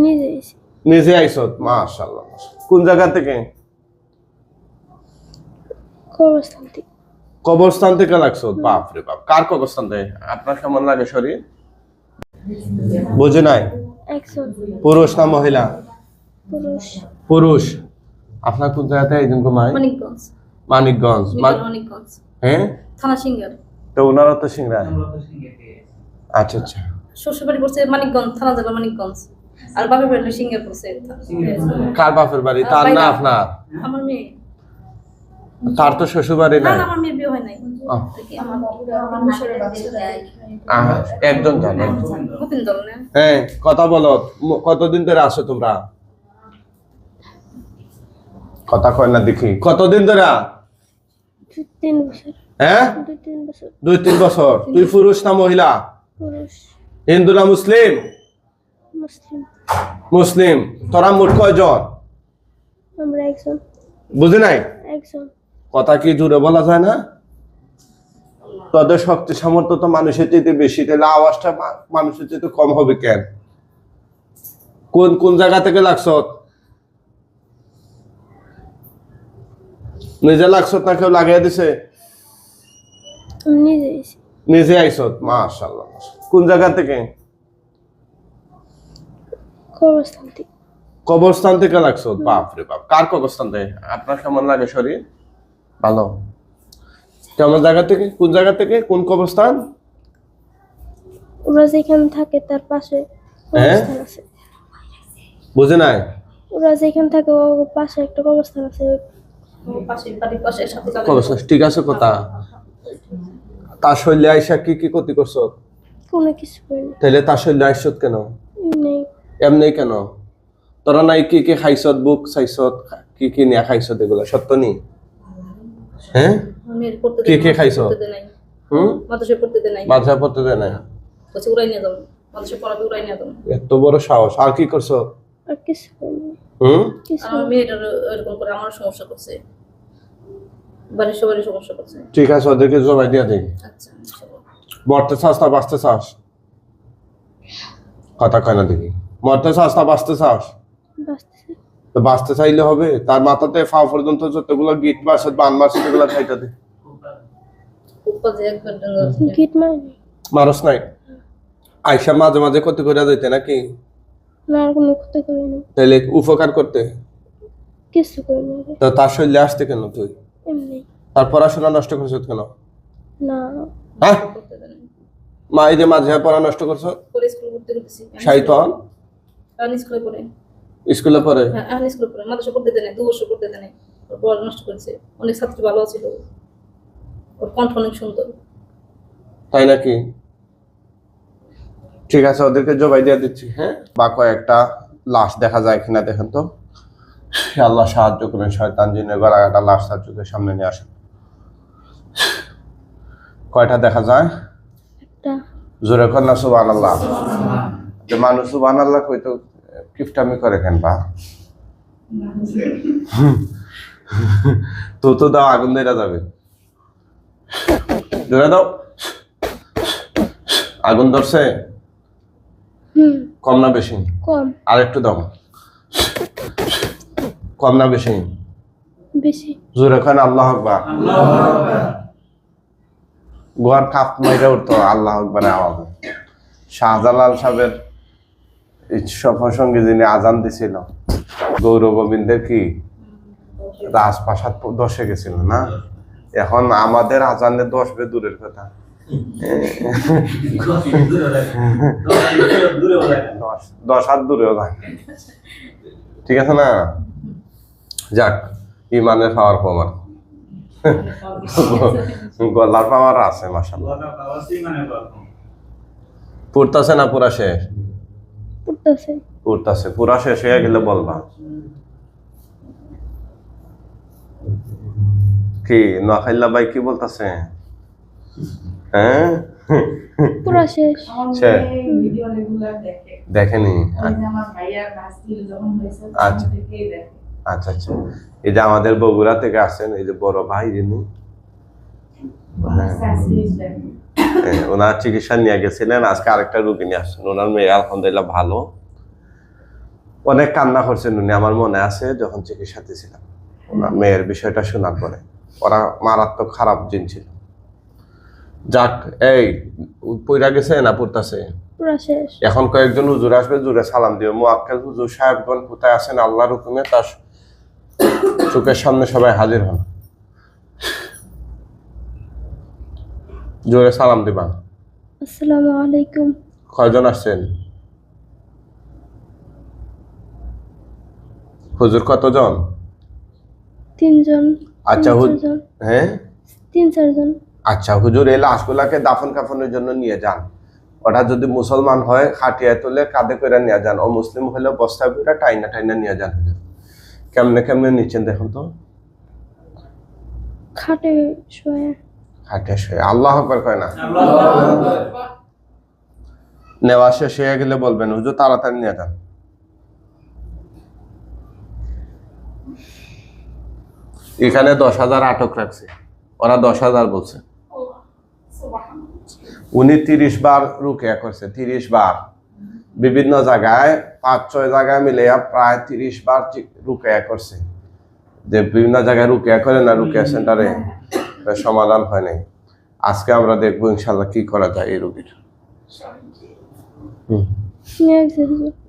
নিজে আইছি। নিজে আইছো? মাশাআল্লাহ। কোন জায়গা থেকে? কবরস্থান থেকে। কবরস্থান থেকে লাগছো? বাপ রে বাপ। কার কবরস্থান থেকে? আপনার কেমন লাগে শরীর? বুঝে নাই? একজন পুরুষ না মহিলা? পুরুষ। পুরুষ। আপনার কোন জায়গাতে এই দিন ঘুমায়? মানিকগঞ্জ। মানিকগঞ্জ। মানিকগঞ্জ হ্যাঁ, থানা সিঙ্গার। তো ওনারা তো সিংড়া। আচ্ছা আচ্ছা। শ্বশুরবাড়ি পড়ছে মানিকগঞ্জ, থানা জেলা মানিকগঞ্জ। আর বাপের বাড়ি হলো সিঙ্গার পড়ছে। কার বাপের বাড়ি? তার না আপনার? আমার মেয়ে। তার তো শ্বশুর বাড়ি না নাই। না, আমার মেয়ে বিয়ে হয় নাই। একজন জানো? গোবিন্দ না। হ্যাঁ, কথা বলো। কতদিন ধরে আসো তোমরা? কথা কয় না দেখি। কতদিন ধরে? 3 বছর। হ্যাঁ, 2-3 বছর। 2-3 বছর। তুই পুরুষ না মহিলা? পুরুষ। হিন্দু না মুসলিম? মুসলিম। মুসলিম। তোরা মোট কয়জন? আমরা একজন। বুঝে নাই? একজন। কথা কি জোরে বলা যায় না? তোদের শক্তি সামর্থ্য তো মানুষের চেয়ে বেশি, তাহলে আওয়াজটা মানুষের চেয়ে কম হবে কেন? কোন কোন জায়গা থেকে লাগছ? নিজে লাগছ না কেউ লাগিয়ে দিছে? নিজে আইছি। নিজে আইছ? মাশাআল্লাহ। কোন জায়গা থেকে? কবরস্থান থেকে। কবরস্থান থেকে লাগছ? বাপ রে বাপ। কার কবরস্থান থেকে? আপনার কেমন লাগে শরীর? ভালো। কেমন জায়গা থেকে? কোন জায়গা থেকে? কোন কবরস্থান? ওরা যেখানে থাকে তার পাশে কবরস্থান আছে। বুঝে নাই? ওরা যেখানে থাকে ওর পাশে একটা কবরস্থান আছে। পাশে বাড়ির পাশে সাথে যাবে। কবরস্থান ঠিক আছে। কথা তার শৈলে আইসা কি কি ক্ষতি করছো? কোনো কিছু করিনি। তাহলে তার শৈলে আইসত কেন? এমনি। এমনি কেন? তোরা নাই কি কি খাইছত? বুক চাইছত? কি কি নিয়ে খাইছত? এগুলো সত্য নি? হ্যাঁ, মেয়ের পড়তে কে কে খাইছো? পড়তে দেয় নাই। হুম, মাদ্রাসায় পড়তে দেয় নাই। মাঝে পড়তে দেয় না? বলছে উড়াই নিয়ে যাবো, মাদ্রাসায় পড়াবে উড়াই নিয়ে যাবো। এত বড় সাহস! আর কি করছো? আর কিছু করিনি। হুম, কিছু আমার মেয়েটার এরকম করে আমার সমস্যা করছে, বাড়ির সবারই সমস্যা করছে। ঠিক আছে, ওদেরকে জবাই দিয়ে দিই। আচ্ছা মরতে চাস না বাঁচতে চাস? কথা কয় না দেখি। মরতে চাস না বাঁচতে চাস? বাঁচতেছে। তো বাঁচতে চাইলে হবে, তার মাথাতে ফাও পর্যন্ত যতগুলো গিট মারছে বান মারছে এগুলো খাইতে দে। উপাজে একবার গিট মারিনি। মারস নাই? আইসা মাঝে মাঝে ক্ষতি করে দিতে নাকি? না, আর কোনো ক্ষতি করিনি। তাহলে উপকার করতে? কিছু করিনি। তো তার শরীরে আসতে কেন তুই? এমনি। তার পড়াশোনা নষ্ট করছ কেন? না। হ্যাঁ, করতে দেয় নাই। মা এই যে মাঝে পড়া নষ্ট করছ? পরে স্কুলে ভর্তি করতেছি। শাইতান। আমি স্কুলে পড়ে। স্কুলে পড়ে? হ্যাঁ, আমি স্কুলে পড়ে। মাদ্রাসা পড়তে দেয় নাই, 2 বছর পড়তে দেয় নাই। ওর পড়া নষ্ট করেছে। অনেক ছাত্রী ভালো ছিল, ওর কণ্ঠ অনেক সুন্দর। তাই নাকি? ঠিক আছে, ওদেরকে জবাই দিয়ে দিচ্ছি। হ্যাঁ, বা কয়েকটা লাশ দেখা যায় কিনা দেখেন তো। আল্লাহ সাহায্য করেন, শয়তান জিনের গলাকাটা লাশ তার চোখের সামনে নিয়ে আসেন। কয়টা দেখা যায়? একটা। জোরে কর না সুবহানাল্লাহ। যে মানুষ সুবহানাল্লাহ কইতো কিফটামি করে কেন বা? তো দাও, আগুন ধরে যাবে। জোরে দাও। আগুন ধরছে? কম না বেশি? কম। আর একটু দাও। কম না বেশি? বেশি। জোরে কর আল্লাহু আকবার। গোয়ার কাপ মাইরা উঠতো আল্লাহু আকবার আওয়াজ। শাহজালাল সাহেবের সফর সঙ্গে যিনি আজান দিছিল, গৌর গোবিন্দের কি রাজপ্রাসাদ 10-এ গেছিল না? এখন আমাদের আজানে 10 বে দূরের কথা, 10 হাত দূরেও যায়। ঠিক আছে না? যাক, ইমানের পাওয়ার প্রমাণ। গলার পাওয়ার আছে মাশাআল্লাহ। পড়তাছে না পুরা শেষ? পড়তেছে। পড়তাছে। পুরা শেষ হয়ে গেলে বলবা। কি নোয়াখাইল্লা ভাই কি বলতাছে? হ্যাঁ, পুরা শেষ। দেখেনি? আচ্ছা আচ্ছা আচ্ছা। এই যে আমাদের বগুড়া থেকে আসেন, এই যে বড় ভাই যিনি, ওনার চিকিৎসা নিয়ে গেছিলেন। আজকে আরেকটা রোগী নিয়ে আসছেন। ওনার মেয়ে আলহামদুলিল্লাহ ভালো। অনেক কান্না করছেন উনি, আমার মনে আছে যখন চিকিৎসাতে ছিলাম ওনার মেয়ের বিষয়টা শোনার পরে। ওরা মারাত্মক খারাপ জিন ছিল। যাক, এই পইরা গেছে না পড়তাছে? পুরা শেষ। এখন কয়েকজন হুজুর আসবে, জুড়ে সালাম দিও। মুআক্কেল হুজুর সাহেবগণ কোথায় আছেন আল্লাহর হুকুমে তার চোখের সামনে সবাই হাজির হন। জোরে সালাম দিবা। আসসালামু আলাইকুম। কয়জন আসছেন হুজুর? কতজন? 3 জন। আচ্ছা 3-4 জন। হ্যাঁ 3-4 জন। আচ্ছা হুজুর, এই লাশগুলাকে দাফন কাফনের জন্য নিয়ে যান। ওটা যদি মুসলমান হয় খাটিয়ায় তুলে কাঁধে করে নিয়ে যান, ও মুসলিম হলে বস্তা করে টাইনা টাইনা নিয়ে যান। হুজুর কেমনে কেমনে নিচ্ছেন দেখুন তো। খাটে শোয়া। খাটে শুয়ে আল্লাহ আকবার কয় না? নেওয়া শেষ হয়ে গেলে বলবেন হুজুর তাড়াতাড়ি নিয়ে যান। এখানে 10,000 আটক রাখছে, ওরা 10,000 বলছে। উনি 30 বার রুকিয়া করছে, 30 বার বিভিন্ন জায়গায়, 5-6 জায়গায় মিলে প্রায় 30 বার রুকিয়া করছে। যে বিভিন্ন জায়গায় রুকিয়া করে না, রুকিয়া সেন্টারে সমাধান হয় নাই। আজকে আমরা দেখবো ইনশাল্লাহ কি করা যায় এই রোগীর।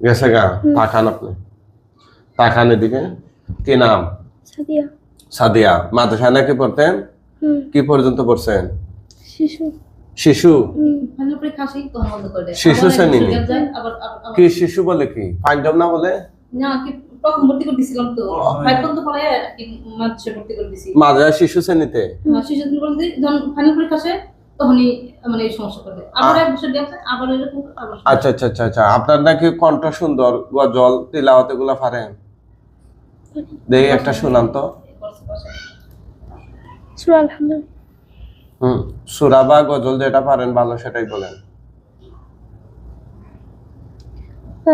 গেছে গা, তাকান আপনি, তাকান এদিকে। কি নাম? সাদিয়া। সাদিয়া। মাদ্রাসায় নাকি পড়তেন? কি পর্যন্ত পড়ছেন? শিশু। শিশু? শিশু শিশু শ্রেণী? কি শিশু বলে কি? পাঁচজন না বলে? না, কি প্রথম ভর্তি করে দিছিলাম তো, 5 পর্যন্ত পড়ায় কি মাদ্রাসা ভর্তি করে দিছি। মাদ্রাসা শিশু শ্রেণীতে? শিশু দিন বলতে যখন ফাইনাল পরীক্ষা আসে তখনই মানে এই সমস্যা করে। আবার এক বছর গ্যাপ, আবার এরকম আবার। আচ্ছা আচ্ছা আচ্ছা আচ্ছা। আপনার নাকি কণ্ঠ সুন্দর, গজল তিলাওয়াত এগুলা পারেন? দেখি একটা শুনান তো। সূরা আলহামদুলিল্লাহ। সূরা বা গজল যেটা পারেন ভালো সেটাই বলেন।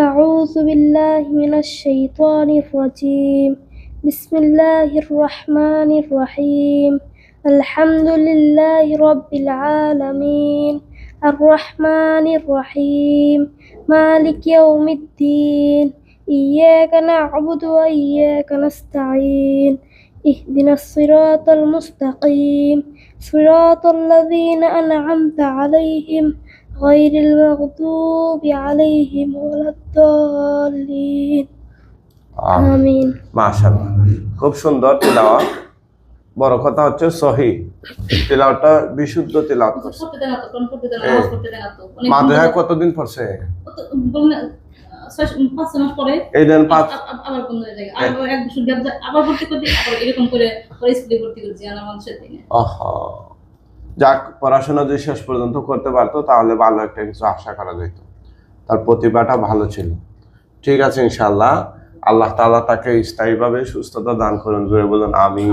أعوذ بالله من الشيطان الرجيم. بسم الله الرحمن الرحيم. الحمد لله رب العالمين الرحمن الرحيم مالك يوم الدين إياك نعبد وإياك نستعين اهدنا الصراط المستقيم صراط الذين أنعمت عليهم غير المغضوب عليهم ولا الضالين আমিন। মাশাআল্লাহ, খুব সুন্দর তিলাওয়াত। বড় কথা হচ্ছে সহি তিলাওয়াতটা, বিশুদ্ধ তিলাওয়াত করছে। মাদ্রাসায় কতদিন পড়ছে? 5 মাস পরে এই দেন 5 আবার কোন জায়গায় আবার এক বছর গ্যাপ যায়, আবার ভর্তি করতে, আবার এরকম করে স্কুলে ভর্তি করছি জানা মানুষের দিনে। যাক, পড়াশোনা যদি শেষ পর্যন্ত করতে পারতো তাহলে ভালো একটা কিছু আশা করা যেত। তার প্রতিভাটা ভালো ছিল। ঠিক আছে, ইনশাআল্লাহ আল্লাহ তাআলা তাকে স্থায়ীভাবে সুস্থতা দান করুন। জোরে বলুন আমিন।